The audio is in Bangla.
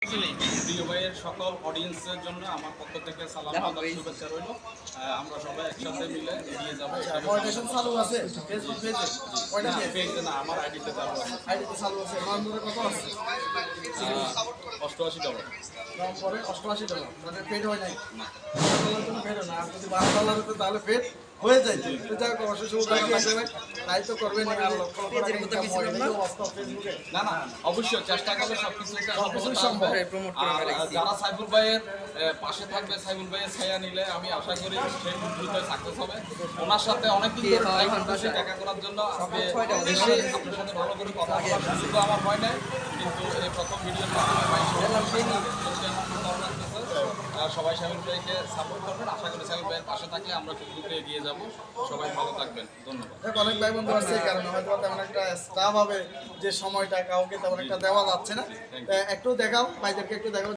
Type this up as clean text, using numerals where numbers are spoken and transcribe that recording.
প্রিয় ভাইয়ের সকল অডিয়েন্সের জন্য আমার পক্ষ থেকে সালাম আদাব শুভেচ্ছা রইল। আমরা সবাই একসাথে মিলে এগিয়ে যাবো। মনিটাইজেশন চালু আছে ফেসবুক পেজে? কয়টা পেজ? পেজে না, আমার আইডিতে চালু আছে। আইডিতে চালু আছে। নম্বরে কত আছে? $88। দাম পরে $88। মানে পেড হয় নাই? $12 জন্য পেড হয় না। আর যদি $12 হতো তাহলে পেড হয়ে যায়। তো যাই হোক, অবশ্যই শুভকামনা থাকবে। তাই তো করবেন না, আর লক্ষ লক্ষ টাকা ইনকাম হয় না বাস্তব ফেসবুকে। না না, অবশ্যই চেষ্টা করলে সবকিছুই সম্ভব। আর যারা সাইফুল ভাইয়ের পাশে থাকবে, সাইফুল ভাইয়ের ছায়া নিলে আমি আশা করি সেই দ্রুত সাকসেস হবে। ওনার সাথে অনেকদিন ধরে ট্রাই করতেছি দেখা করার জন্য। আজকে এসে আপনার সাথে ভালো করে কথা বলার সুযোগ আমার হয় নাই, কিন্তু এই প্রথম ভিডিওর মাধ্যমে সবাই সাইফুল ভাইকে সাপোর্ট করবেন। আশা করি সাইফুল ভাইয়ের পাশে থাকলে আমরা খুব দ্রুত এগিয়ে যাব। সবাই ভালো থাকবেন, ধন্যবাদ। অনেক ভাই বন্ধু আছে, এই কারণে হয়তো তেমন একটা স্টাফ হবে যে সময়টা কাউকে তেমন একটা দেওয়া যাচ্ছে না। একটু দেখাও ভাইদেরকে, একটু দেখাও।